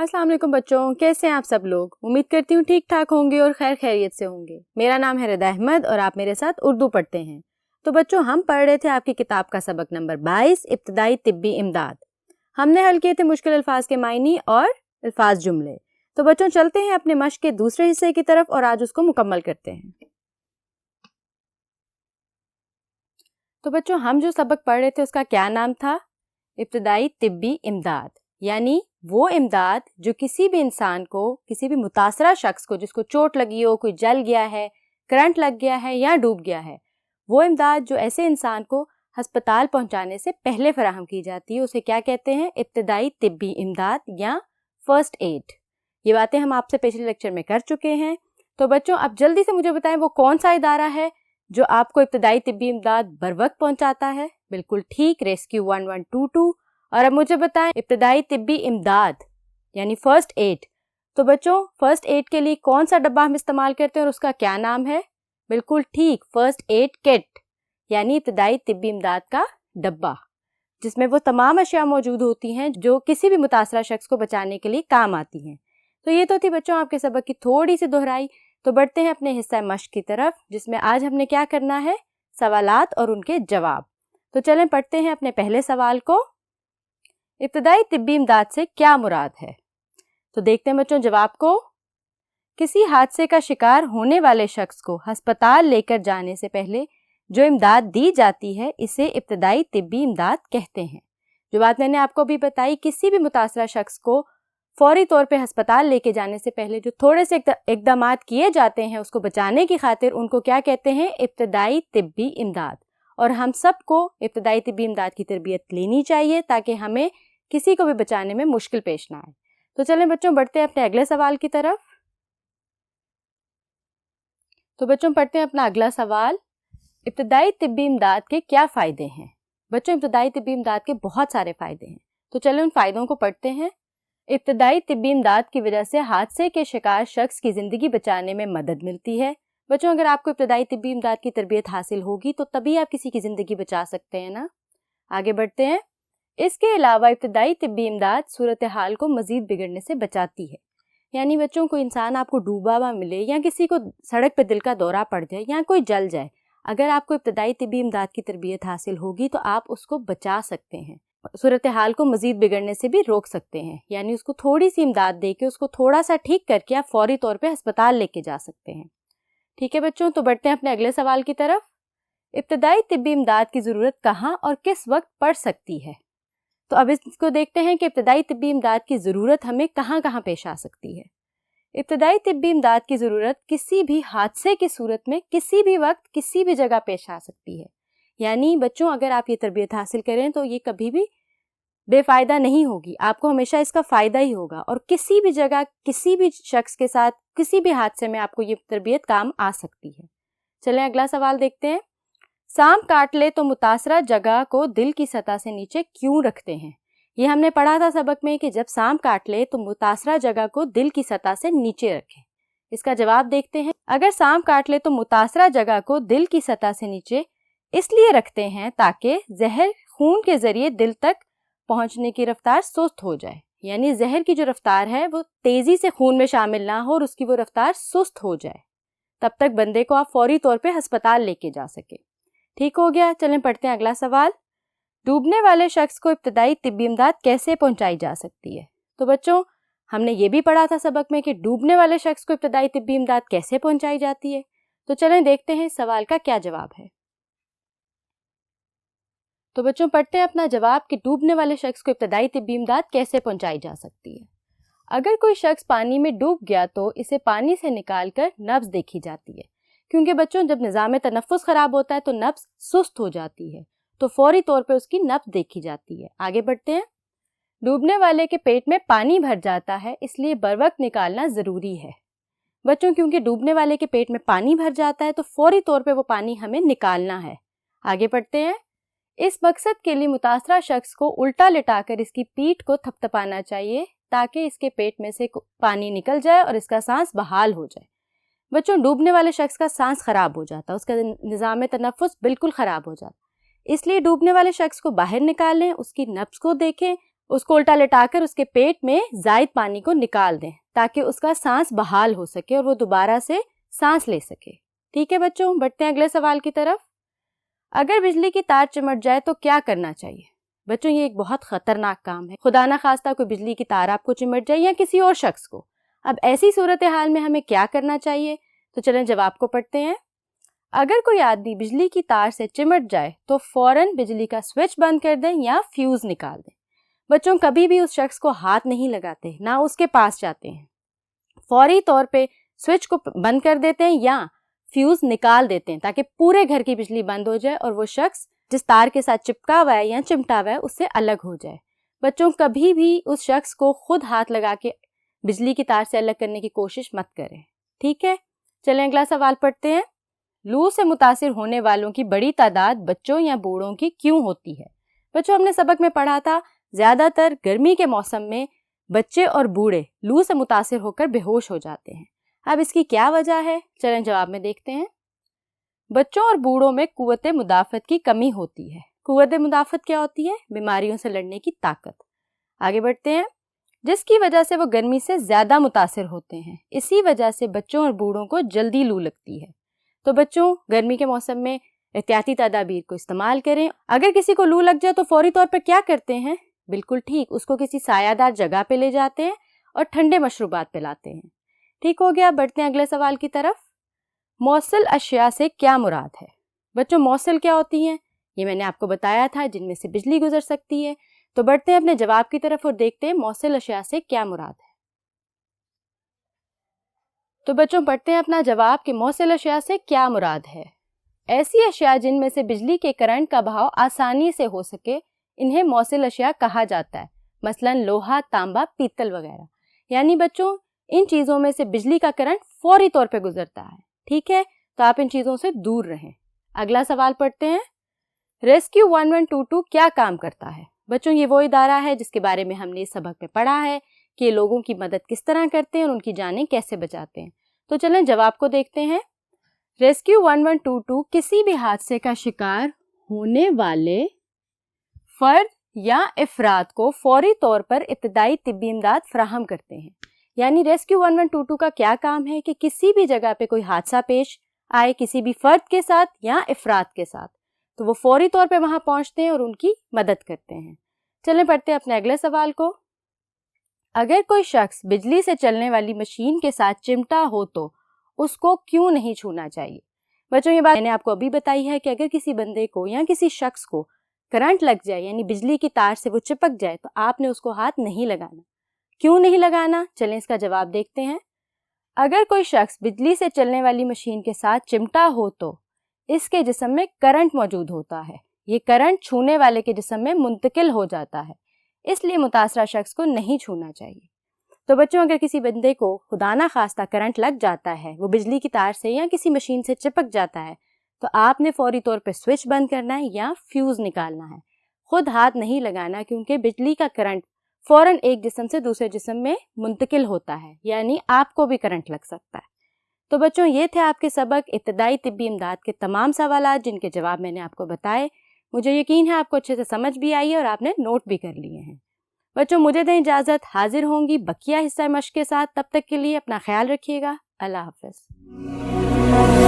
अस्सलाम वालेकुम बच्चों, कैसे हैं आप सब लोग। उम्मीद करती हूँ ठीक ठाक होंगे और खैर खैरियत से होंगे। मेरा नाम है रिदा अहमद और आप मेरे साथ उर्दू पढ़ते हैं। तो बच्चों, हम पढ़ रहे थे आपकी किताब का सबक नंबर 22, इब्तिदाई तिब्बी इमदाद। हमने हल किए थे मुश्किल अल्फाज के मायनी और अल्फाज जुमले। तो बच्चों, चलते हैं अपने मश्क के दूसरे हिस्से की तरफ और आज उसको मुकम्मल करते हैं। तो बच्चों, हम जो सबक पढ़ रहे थे उसका क्या नाम था? इब्तिदाई तिब्बी इमदाद, यानी वो इमदाद जो किसी भी इंसान को, किसी भी मुतासरा शख्स को जिसको चोट लगी हो, कोई जल गया है, करंट लग गया है या डूब गया है, वो इमदाद जो ऐसे इंसान को हस्पताल पहुंचाने से पहले फराहम की जाती है, उसे क्या कहते हैं? इब्तिदाई तिब्बी इमदाद या फर्स्ट एड। ये बातें हम आपसे पिछले लेक्चर में कर चुके हैं। तो बच्चों, अब जल्दी से मुझे बताएं वो कौन सा इदारा है जो आपको इब्तिदाई तिब्बी इमदाद बर वक्त पहुंचाता है? बिल्कुल ठीक, रेस्क्यू 1122। और अब मुझे बताएं इब्तिदाई तिब्बी इमदाद यानी फर्स्ट एड। तो बच्चों, फर्स्ट एड के लिए कौन सा डब्बा हम इस्तेमाल करते हैं और उसका क्या नाम है? बिल्कुल ठीक, फर्स्ट एड किट, यानी इब्तिदाई तिब्बी इमदाद का डब्बा, जिसमें वो तमाम अशिया मौजूद होती हैं जो किसी भी मुतासरा शख्स को बचाने के लिए काम आती हैं। तो ये तो थी बच्चों आपके सबक की थोड़ी सी दोहराई। तो बढ़ते हैं अपने हिस्सा मश्क की तरफ, जिसमें आज हमने क्या करना है? सवालात और उनके जवाब। तो चलें पढ़ते हैं अपने पहले सवाल को। इब्तिदाई तिब्बी इमदाद से क्या मुराद है? तो देखते हैं बच्चों जवाब को। किसी हादसे का शिकार होने वाले शख्स को अस्पताल लेकर जाने से पहले जो इमदाद दी जाती है, इसे इब्तिदाई तिब्बी इमदाद कहते हैं। जो बात मैंने आपको भी बताई, किसी भी मुतासरा शख्स को फौरी तौर पे अस्पताल लेके जाने से पहले जो थोड़े से इक़दामात किए जाते हैं उसको बचाने की खातिर, उनको क्या कहते हैं? इब्तिदाई तिब्बी इमदाद। और हम सबको इब्तिदाई तिब्बी इमदाद की तरबियत लेनी चाहिए ताकि हमें किसी को भी बचाने में मुश्किल पेश ना आए। तो चलें बच्चों, बढ़ते हैं अपने अगले सवाल की तरफ। तो बच्चों, पढ़ते हैं अपना अगला सवाल। इब्तिदाई तिब्बी इमदाद के क्या फ़ायदे हैं? बच्चों, इब्तिदाई तिब्बी इमदाद के बहुत सारे फ़ायदे हैं। तो चलें उन फ़ायदों को पढ़ते हैं। इब्तिदाई तिब्बी इमदाद की वजह से हादसे के शिकार शख्स की ज़िंदगी बचाने में मदद मिलती है। बच्चों, अगर आपको इब्तिदाई तिब्बी इमदाद की तरबियत हासिल होगी तो तभी आप किसी की ज़िंदगी बचा सकते हैं ना। आगे बढ़ते हैं। इसके अलावा इब्तिदाई तिब्बी इमदाद सूरत हाल को मज़ीद बिगड़ने से बचाती है। यानी बच्चों, कोई इंसान आपको डूबा हुआ मिले या किसी को सड़क पर दिल का दौरा पड़ जाए या कोई जल जाए, अगर आपको इब्तिदाई तिब्बी इमदाद की तरबियत हासिल होगी तो आप उसको बचा सकते हैं, सूरत हाल को मज़ीद बिगड़ने से भी रोक सकते हैं। यानी उसको थोड़ी सी इमदाद दे के उसको थोड़ा सा ठीक करके आप फौरी तौर पे अस्पताल लेके जा सकते हैं। ठीक है बच्चों, तो बढ़ते हैं अपने अगले सवाल की तरफ। इब्तिदाई तिब्बी इमदाद की ज़रूरत कहाँ और किस वक्त पड़ सकती है? तो अब इसको देखते हैं कि इब्तिदाई तिब्बी इमदाद की ज़रूरत हमें कहाँ कहाँ पेश आ सकती है। इब्तिदाई तिब्बी इमदाद की ज़रूरत किसी भी हादसे की सूरत में किसी भी वक्त किसी भी जगह पेश आ सकती है। यानी बच्चों, अगर आप ये तरबियत हासिल करें तो ये कभी भी बेफ़ायदा नहीं होगी, आपको हमेशा इसका फ़ायदा ही होगा और किसी भी जगह किसी भी शख्स के साथ किसी भी हादसे में आपको ये तरबियत काम आ सकती है। चलें अगला सवाल देखते हैं। सांप काट ले तो मुतासरा जगह को दिल की सतह से नीचे क्यों रखते हैं? ये हमने पढ़ा था सबक में कि जब सांप काट ले तो मुतासरा जगह को दिल की सतह से नीचे रखें। इसका जवाब देखते हैं। अगर सांप काट ले तो मुतासरा जगह को दिल की सतह से नीचे इसलिए रखते हैं ताकि जहर खून के जरिए दिल तक पहुंचने की रफ्तार सुस्त हो जाए। यानी जहर की जो रफ्तार है वो तेजी से खून में शामिल ना हो और उसकी वो रफ्तार सुस्त हो जाए, तब तक बंदे को आप फौरी तौर पे अस्पताल लेके जा सके। ठीक हो गया। चलें पढ़ते हैं अगला सवाल। डूबने वाले शख्स को इब्तिदाई तिब्बी इमदाद कैसे पहुंचाई जा सकती है? तो बच्चों, हमने ये भी पढ़ा था सबक में कि डूबने वाले शख्स को इब्तिदाई तिब्बी इमदाद कैसे पहुंचाई जाती है। तो चलें देखते हैं इस सवाल का क्या जवाब है। तो बच्चों, पढ़ते हैं अपना जवाब कि डूबने वाले शख्स को इब्तिदाई तिब्बी इमदाद कैसे पहुंचाई जा सकती है। अगर कोई शख्स पानी में डूब गया तो इसे पानी से निकालकर नब्ज़ देखी जाती है, क्योंकि बच्चों जब निज़ाम तनफ़्फ़ुस ख़राब होता है तो नब्ज़ सुस्त हो जाती है, तो फौरी तौर पे उसकी नब्ज़ देखी जाती है। आगे बढ़ते हैं। डूबने वाले के पेट में पानी भर जाता है, इसलिए बर वक्त निकालना ज़रूरी है। बच्चों, क्योंकि डूबने वाले के पेट में पानी भर जाता है तो फौरी तौर पे वो पानी हमें निकालना है। आगे बढ़ते हैं। इस मकसद के लिए मुतासरा शख्स को उल्टा लिटाकर इसकी पीठ को थपथपाना चाहिए ताकि इसके पेट में से पानी निकल जाए और इसका सांस बहाल हो जाए। बच्चों, डूबने वाले शख्स का सांस ख़राब हो जाता है, उसका निज़ाम तनफ़्फ़ुस बिल्कुल ख़राब हो जाता है, इसलिए डूबने वाले शख्स को बाहर निकालें, उसकी नब्ज़ को देखें اس کو الٹا لٹا کر اس کے پیٹ میں زائد پانی کو نکال دیں تاکہ اس کا سانس بحال ہو سکے اور وہ دوبارہ سے سانس لے سکے. ٹھیک ہے بچوں، بڑھتے ہیں اگلے سوال کی طرف. اگر بجلی کی تار چمٹ جائے تو کیا کرنا چاہیے؟ بچوں یہ ایک بہت خطرناک کام ہے. خدا نہ خواستہ کوئی بجلی کی تار آپ کو چمٹ جائے یا کسی اور شخص کو. اب ایسی صورتحال میں ہمیں کیا کرنا چاہیے؟ تو چلیں جواب کو پڑھتے ہیں. اگر کوئی آدمی بجلی کی تار سے چمٹ جائے تو فوراً بجلی کا سوئچ بند کر دیں یا فیوز نکال دیں. بچوں کبھی بھی اس شخص کو ہاتھ نہیں لگاتے، نہ اس کے پاس جاتے ہیں. فوری طور پہ سوئچ کو بند کر دیتے ہیں یا فیوز نکال دیتے ہیں تاکہ پورے گھر کی بجلی بند ہو جائے اور وہ شخص جس تار کے ساتھ چپکا ہوا ہے یا چمٹا ہوا ہے اس سے الگ ہو جائے. بچوں کبھی بھی اس شخص کو خود ہاتھ لگا کے بجلی کی تار سے الگ کرنے کی کوشش مت کریں. ٹھیک ہے، چلیں اگلا سوال پڑھتے ہیں. لو سے متاثر ہونے والوں کی بڑی تعداد بچوں یا بوڑھوں کی کیوں ہوتی ہے؟ بچوں ہم نے سبق میں پڑھا تھا زیادہ تر گرمی کے موسم میں بچے اور بوڑھے لو سے متاثر ہو کر بے ہوش ہو جاتے ہیں. اب اس کی کیا وجہ ہے؟ چلیں جواب میں دیکھتے ہیں. بچوں اور بوڑھوں میں قوت مدافعت کی کمی ہوتی ہے. قوت مدافعت کیا ہوتی ہے؟ بیماریوں سے لڑنے کی طاقت. آگے بڑھتے ہیں. جس کی وجہ سے وہ گرمی سے زیادہ متاثر ہوتے ہیں. اسی وجہ سے بچوں اور بوڑھوں کو جلدی لو لگتی ہے. تو بچوں گرمی کے موسم میں احتیاطی تدابیر کو استعمال کریں. اگر کسی کو لو لگ جائے تو فوری طور پر کیا کرتے ہیں؟ بالکل ٹھیک، اس کو کسی سایہ دار جگہ پہ لے جاتے ہیں اور ٹھنڈے مشروبات پلاتے ہیں. ٹھیک ہو گیا، بڑھتے ہیں اگلے سوال کی طرف. موصل اشیاء سے کیا مراد ہے؟ بچوں موصل کیا ہوتی ہیں؟ یہ میں نے آپ کو بتایا تھا، جن میں سے بجلی گزر سکتی ہے. تو بڑھتے ہیں اپنے جواب کی طرف اور دیکھتے ہیں موصل اشیاء سے کیا مراد ہے. تو بچوں پڑھتے ہیں اپنا جواب کہ موصل اشیاء سے کیا مراد ہے. ایسی اشیاء جن میں سے بجلی کے کرنٹ کا بہاؤ آسانی سے ہو سکے انہیں موصل اشیاء کہا جاتا ہے. مثلاً لوہا، تانبا، پیتل وغیرہ. یعنی بچوں ان چیزوں میں سے بجلی کا کرنٹ فوری طور پہ گزرتا ہے. ٹھیک ہے، تو آپ ان چیزوں سے دور رہیں. اگلا سوال پڑھتے ہیں. ریسکیو 1122 کیا کام کرتا ہے؟ بچوں یہ وہ ادارہ ہے جس کے بارے میں ہم نے اس سبق میں پڑھا ہے کہ لوگوں کی مدد کس طرح کرتے ہیں اور ان کی جانیں کیسے بچاتے ہیں. تو چلیں جواب کو دیکھتے ہیں. ریسکیو 1122 کسی بھی حادثے کا شکار ہونے والے فرد یا افراد کو فوری طور پر ابتدائی طبی امداد فراہم کرتے ہیں. یعنی ریسکیو 1122 کا کیا کام ہے کہ کسی بھی جگہ پہ کوئی حادثہ پیش آئے کسی بھی فرد کے ساتھ یا افراد کے ساتھ تو وہ فوری طور پہ وہاں پہنچتے ہیں اور ان کی مدد کرتے ہیں. چلیں پڑھتے ہیں اپنے اگلے سوال کو. اگر کوئی شخص بجلی سے چلنے والی مشین کے ساتھ چمٹا ہو تو اس کو کیوں نہیں چھونا چاہیے؟ بچوں یہ بات میں نے آپ کو ابھی بتائی ہے کہ اگر کسی بندے کو یا کسی شخص کو کرنٹ لگ جائے یعنی بجلی کی تار سے وہ چپک جائے تو آپ نے اس کو ہاتھ نہیں لگانا. کیوں نہیں لگانا؟ چلیں اس کا جواب دیکھتے ہیں. اگر کوئی شخص بجلی سے چلنے والی مشین کے ساتھ چمٹا ہو تو اس کے جسم میں کرنٹ موجود ہوتا ہے. یہ کرنٹ چھونے والے کے جسم میں منتقل ہو جاتا ہے، اس لیے متاثرہ شخص کو نہیں چھونا چاہیے. تو بچوں اگر کسی بندے کو خدا نہ خواستہ کرنٹ لگ جاتا ہے، وہ بجلی کی تار سے یا کسی مشین سے چپک جاتا ہے تو آپ نے فوری طور پہ سوئچ بند کرنا ہے یا فیوز نکالنا ہے. خود ہاتھ نہیں لگانا کیونکہ بجلی کا کرنٹ فوراً ایک جسم سے دوسرے جسم میں منتقل ہوتا ہے، یعنی آپ کو بھی کرنٹ لگ سکتا ہے. تو بچوں یہ تھے آپ کے سبق ابتدائی طبی امداد کے تمام سوالات جن کے جواب میں نے آپ کو بتائے. مجھے یقین ہے آپ کو اچھے سے سمجھ بھی آئی ہے اور آپ نے نوٹ بھی کر لیے ہیں. بچوں مجھے دیں اجازت، حاضر ہوں گی بقیہ حصہ مشق کے ساتھ. تب تک کے لیے اپنا خیال رکھیے گا. اللہ حافظ.